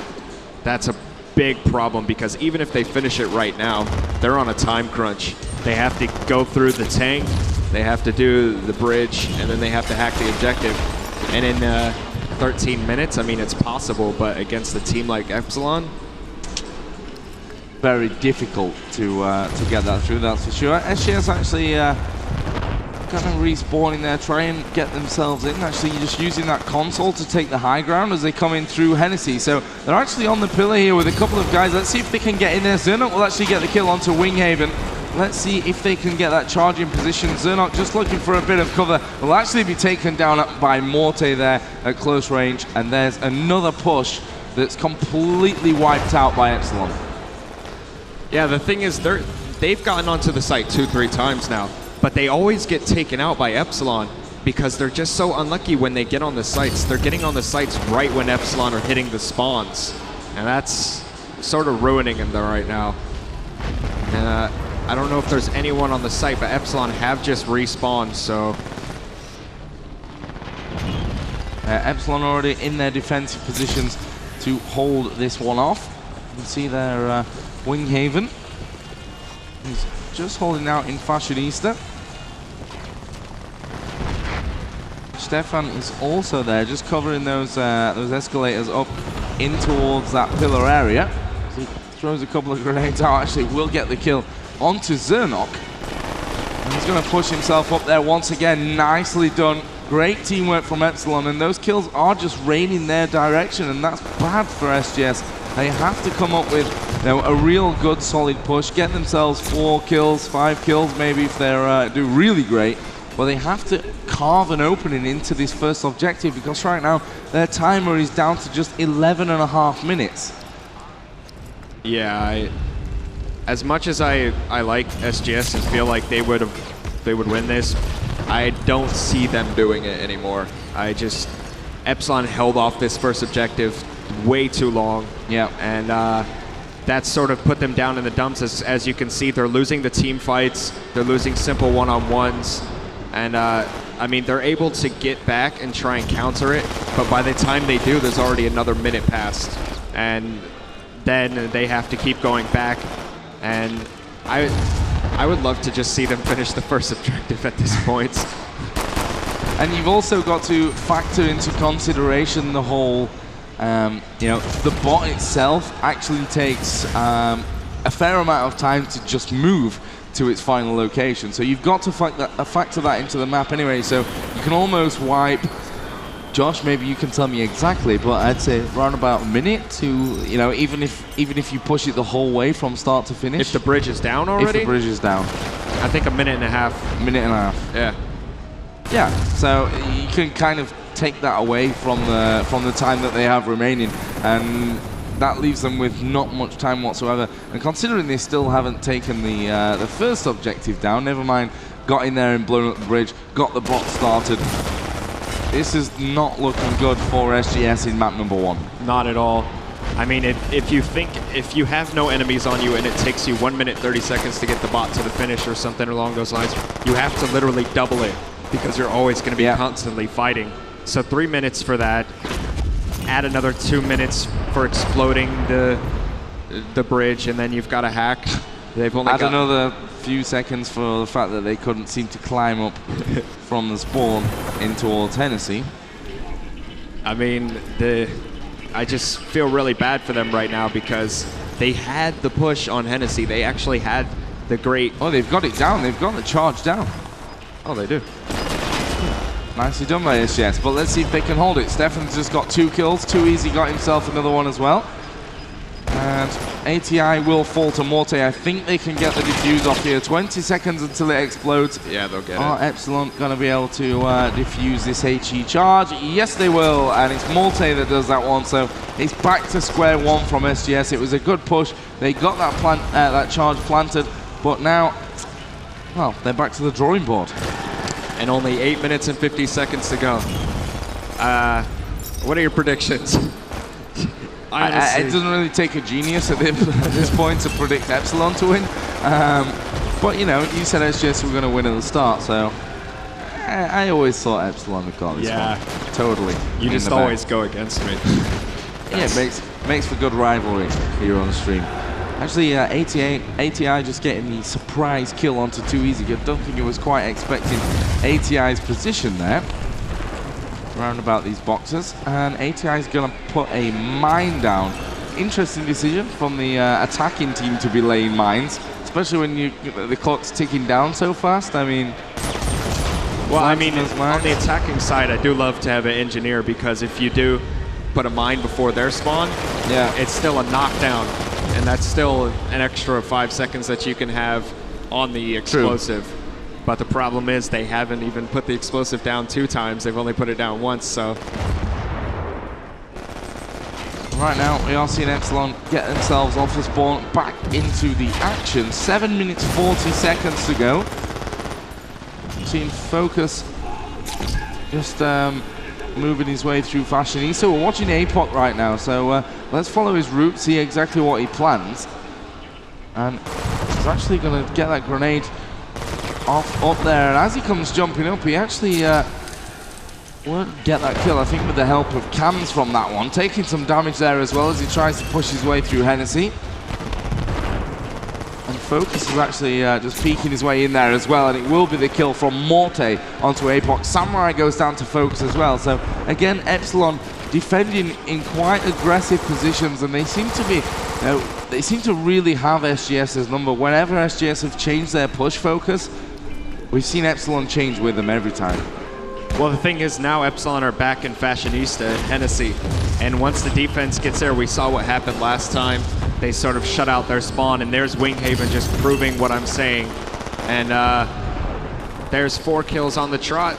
that's a big problem, because even if they finish it right now, they're on a time crunch. They have to go through the tank, they have to do the bridge, and then they have to hack the objective. And in 13 minutes, I mean, it's possible, but against a team like Epsilon, very difficult to get that through, that's for sure. SGS actually kind of respawning there, try and get themselves in. Actually, just using that console to take the high ground as they come in through Hennessy. So they're actually on the pillar here with a couple of guys. Let's see if they can get in there. Zernok will actually get the kill onto Winghaven. Let's see if they can get that charge in position. Zernok just looking for a bit of cover. Will actually be taken down by Morte there at close range. And there's another push that's completely wiped out by Epsilon. Yeah, the thing is, they've gotten onto the site 2-3 times now. But they always get taken out by Epsilon, because they're just so unlucky when they get on the sites. They're getting on the sites right when Epsilon are hitting the spawns. And that's sort of ruining them right now. And I don't know if there's anyone on the site, but Epsilon have just respawned, so... Epsilon already in their defensive positions to hold this one off. You can see there Winghaven. He's just holding out in Fashionista. Stefan is also there, just covering those escalators up in towards that pillar area. So he throws a couple of grenades out, actually will get the kill onto Zernok. And he's going to push himself up there once again. Nicely done. Great teamwork from Epsilon, and those kills are just raining their direction, and that's bad for SGS. They have to come up with a real good solid push, get themselves 4 kills, 5 kills maybe if they do really great. Well, they have to carve an opening into this first objective because right now their timer is down to just 11.5 minutes. Yeah, as much as I like SGS and feel like they would win this, I don't see them doing it anymore. Epsilon held off this first objective way too long. Yeah. And that sort of put them down in the dumps. As you can see, they're losing the team fights. They're losing simple one-on-ones. And I mean, they're able to get back and try and counter it. But by the time they do, there's already another minute passed. And then they have to keep going back. And I would love to just see them finish the first objective at this point. And you've also got to factor into consideration the whole, you know, the bot itself actually takes a fair amount of time to just move to its final location. So you've got to factor that into the map anyway. So you can almost wipe. Josh, maybe you can tell me exactly, but I'd say around about a minute to, you know, even if you push it the whole way from start to finish. If the bridge is down already? If the bridge is down. I think a minute and a half. Minute and a half. Yeah. Yeah, so you can kind of take that away from the time that they have remaining, and that leaves them with not much time whatsoever. And considering they still haven't taken the first objective down, never mind, got in there and blown up the bridge, got the bot started. This is not looking good for SGS in map number 1. Not at all. I mean, if you have no enemies on you and it takes you 1 minute 30 seconds to get the bot to the finish or something along those lines, you have to literally double it because you're always going to be constantly fighting. So 3 minutes for that. Add another 2 minutes for exploding the bridge, and then you've got a hack. They've only got another few seconds for the fact that they couldn't seem to climb up from the spawn in towards Hennessy. I mean, I just feel really bad for them right now because they had the push on Hennessy. They actually had the great... Oh, they've got it down. They've got the charge down. Oh, they do. Nicely done by SGS, but let's see if they can hold it. Stefan's just got 2 kills. Too Easy got himself another one as well. And ATI will fall to Morte. I think they can get the defuse off here. 20 seconds until it explodes. Yeah, they'll get Are Epsilon going to be able to defuse this HE charge? Yes, they will. And it's Morte that does that one. So it's back to square one from SGS. It was a good push. They got that charge planted. But now, well, they're back to the drawing board. And only 8 minutes and 50 seconds to go. What are your predictions? It doesn't really take a genius at this point to predict Epsilon to win. But, you know, you said SGS were going to win at the start, so I always thought Epsilon would got this one. Totally. You just always go against me. Yeah, it makes for good rivalry here on the stream. Actually, ATI just getting the surprise kill onto Too Easy. I don't think it was quite expecting ATI's position there. Round about these boxes, and ATI is going to put a mine down. Interesting decision from the attacking team to be laying mines, especially when the clock's ticking down so fast. I mean, well, I mean, on the attacking side, I do love to have an engineer because if you do put a mine before their spawn, it's still a knockdown, and that's still an extra 5 seconds that you can have on the explosive. True. But the problem is they haven't even put the explosive down 2 times. They've only put it down once, so. Right now, we are seeing Epsilon get themselves off the spawn, back into the action. 7 minutes, 40 seconds to go. Seeing Focus just moving his way through Fashionista. We're watching APOC right now, so let's follow his route, see exactly what he plans. And he's actually going to get that grenade up there, and as he comes jumping up, he actually won't get that kill, I think, with the help of cams from that one. Taking some damage there as well as he tries to push his way through Hennessy. And Focus is actually just peeking his way in there as well, and it will be the kill from Morte onto APOC. Samurai goes down to Focus as well. So again, Epsilon defending in quite aggressive positions, and they seem to be, they seem to really have SGS's number. Whenever SGS have changed their push focus, we've seen Epsilon change with them every time. Well, the thing is, now Epsilon are back in Fashionista and Hennessy. And once the defense gets there, we saw what happened last time. They sort of shut out their spawn, and there's Winghaven just proving what I'm saying. And there's 4 kills on the trot.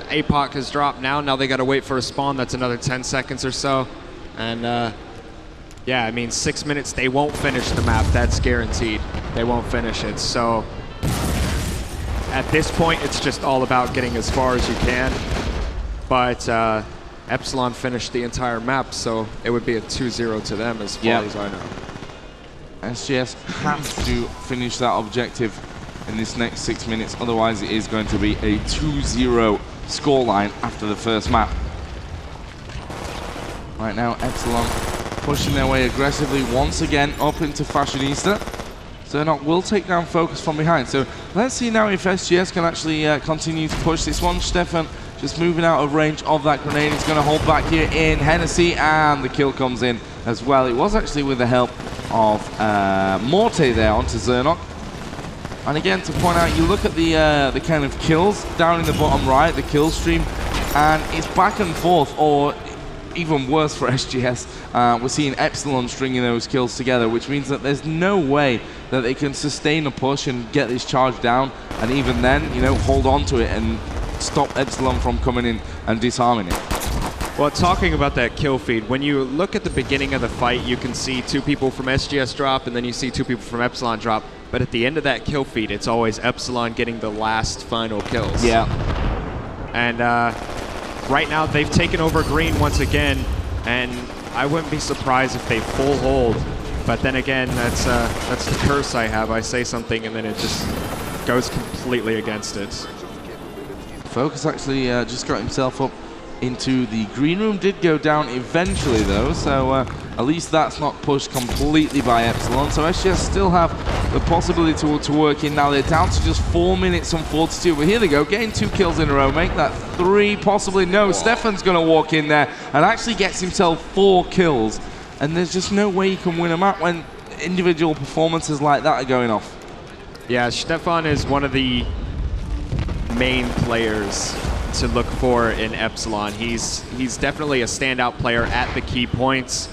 APOC has dropped now. Now they got to wait for a spawn. That's another 10 seconds or so. And yeah, I mean, 6 minutes, they won't finish the map. That's guaranteed. They won't finish it. So at this point, it's just all about getting as far as you can. But Epsilon finished the entire map, so it would be a 2-0 to them as far as I know. SGS have to finish that objective in this next 6 minutes, otherwise it is going to be a 2-0 scoreline after the first map. Right now, Epsilon pushing their way aggressively once again up into Fashionista. zernock will take down Focus from behind. So let's see now if SGS can actually continue to push this one. Stefan just moving out of range of that grenade. He's going to hold back here in Hennessy, and the kill comes in as well. It was actually with the help of Morte there onto zernock. And again, to point out, you look at the kind of kills down in the bottom right, the kill stream, and it's back and forth, or even worse for SGS. We're seeing Epsilon stringing those kills together, which means that there's no way that they can sustain a push and get this charge down, and even then, you know, hold on to it and stop Epsilon from coming in and disarming it. Well, talking about that kill feed, when you look at the beginning of the fight, you can see 2 people from SGS drop, and then you see 2 people from Epsilon drop. But at the end of that kill feed, it's always Epsilon getting the last final kills. Yeah. And right now, they've taken over green once again, and I wouldn't be surprised if they full hold. But then again, that's the curse I have. I say something, and then it just goes completely against it. Focus actually just got himself up into the green room. Did go down eventually though, so at least that's not pushed completely by Epsilon. So SGS still have the possibility to work in. Now they're down to just 4 minutes and 42, but here they go, getting 2 kills in a row, make that 3, possibly. No, Stefan's gonna walk in there and actually gets himself 4 kills, and there's just no way you can win a map when individual performances like that are going off. Yeah, Stefan is one of the main players to look for in Epsilon. He's definitely a standout player at the key points,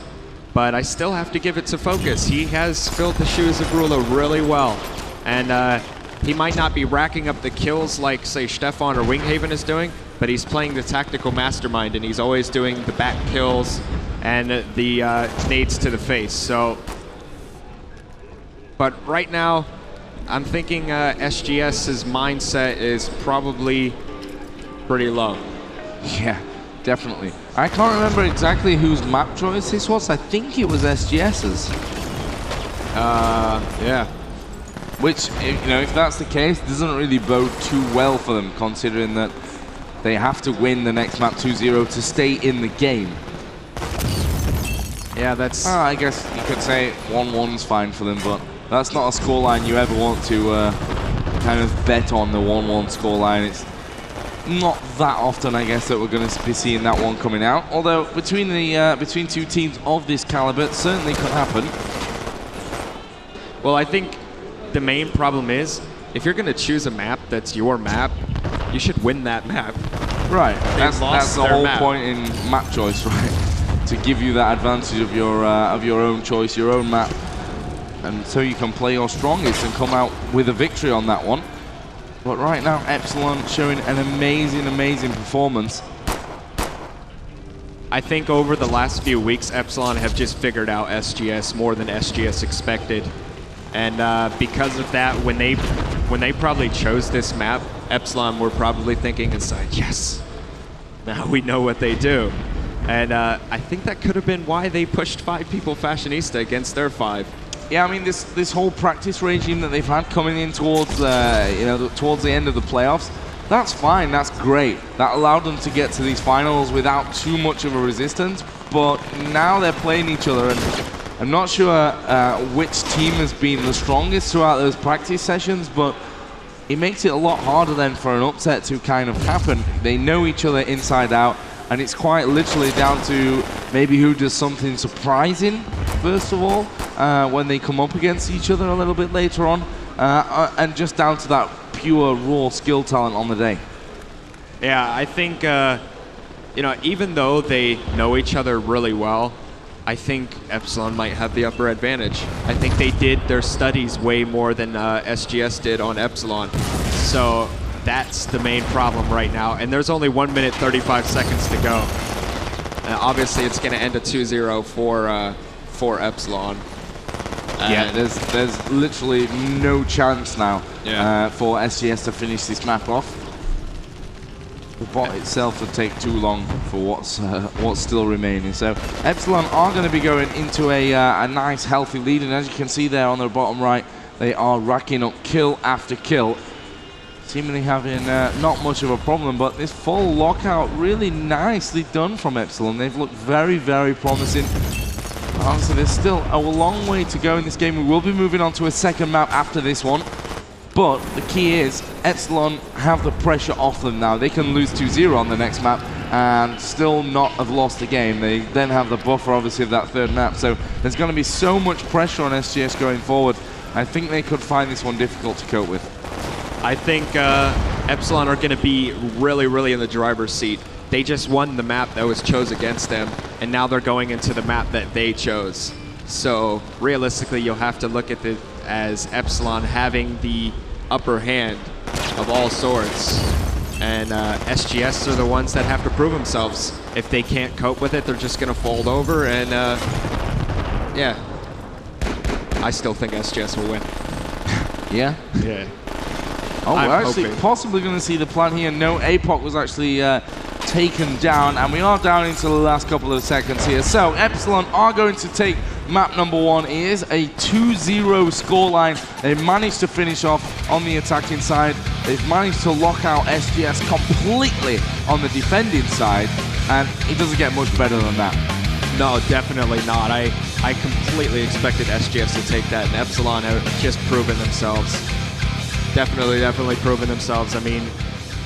but I still have to give it to Focus. He has filled the shoes of Rula really well, and he might not be racking up the kills like, say, Stefan or Winghaven is doing, but he's playing the tactical mastermind, and he's always doing the back kills and the nades to the face. So, but right now, I'm thinking SGS's mindset is probably pretty low. Yeah, definitely. I can't remember exactly whose map choice this was. I think it was SGS's. Yeah. Which, you know, if that's the case, doesn't really bode too well for them, considering that they have to win the next map 2-0 to stay in the game. Yeah, that's... I guess you could say 1-1's fine for them, but that's not a scoreline you ever want to kind of bet on, the 1-1 scoreline. It's not that often, I guess, that we're going to be seeing that one coming out. Although between the between 2 teams of this caliber, it certainly could happen. Well, I think the main problem is, if you're going to choose a map that's your map, you should win that map. Right. That's the whole point in map choice, right? To give you that advantage of your own choice, your own map, and so you can play your strongest and come out with a victory on that one. But right now, Epsilon showing an amazing, amazing performance. I think over the last few weeks, Epsilon have just figured out SGS more than SGS expected. And because of that, when they probably chose this map, Epsilon were probably thinking inside, yes, now we know what they do. And I think that could have been why they pushed 5 people Fashionista against their 5. Yeah, I mean, this whole practice regime that they've had coming in towards towards the end of the playoffs, that's fine, that's great. That allowed them to get to these finals without too much of a resistance. But now they're playing each other, and I'm not sure which team has been the strongest throughout those practice sessions, but it makes it a lot harder then for an upset to kind of happen. They know each other inside out, and it's quite literally down to maybe who does something surprising, first of all, when they come up against each other a little bit later on, and just down to that pure raw skill talent on the day. Yeah, I think, you know, even though they know each other really well, I think Epsilon might have the upper advantage. I think they did their studies way more than SGS did on Epsilon. So That's the main problem right now. And there's only 1 minute 35 seconds to go. Obviously, it's going to end a 2-0 for Epsilon. Yeah, there's literally no chance now for sGs to finish this map off. The bot itself would take too long for what's still remaining. So Epsilon are going to be going into a nice healthy lead, and as you can see there on the bottom right, they are racking up kill after kill, seemingly having not much of a problem. But this full lockout really nicely done from Epsilon. They've looked very, very promising. Honestly, there's still a long way to go in this game. We will be moving on to a second map after this one. But the key is, Epsilon have the pressure off them now. They can lose 2-0 on the next map and still not have lost the game. They then have the buffer, obviously, of that third map. So there's going to be so much pressure on sGs going forward. I think they could find this one difficult to cope with. I think Epsilon are going to be really, really in the driver's seat. They just won the map that was chose against them, and now they're going into the map that they chose. So realistically, you'll have to look at it as Epsilon having the upper hand of all sorts. And sGs are the ones that have to prove themselves. If they can't cope with it, they're just going to fold over. And yeah, I still think sGs will win. Yeah? Yeah. Oh, we're actually hoping. possibly going to see the plan here. No, APOC was actually taken down, and we are down into the last couple of seconds here. So Epsilon are going to take map number 1. It is a 2-0 scoreline. They managed to finish off on the attacking side. They've managed to lock out sGs completely on the defending side, and it doesn't get much better than that. No, definitely not. I completely expected sGs to take that, and Epsilon have just proven themselves. Definitely proven themselves. I mean,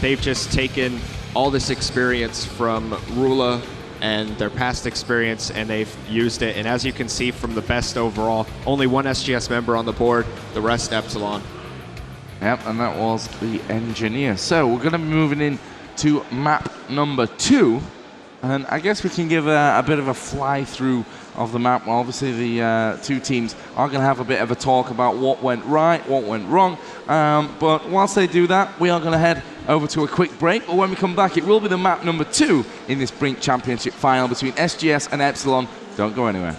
they've just taken all this experience from Rula and their past experience, and they've used it. And as you can see from the best overall, only one sGs member on the board, the rest Epsilon. Yep, and that was the engineer. So we're going to be moving in to map number 2. And I guess we can give a bit of a fly through of the map. Well, obviously, the two teams are going to have a bit of a talk about what went right, what went wrong. But whilst they do that, we are going to head over to a quick break. But when we come back, it will be the map number 2 in this BRINK Championship final between sGs and Epsilon. Don't go anywhere.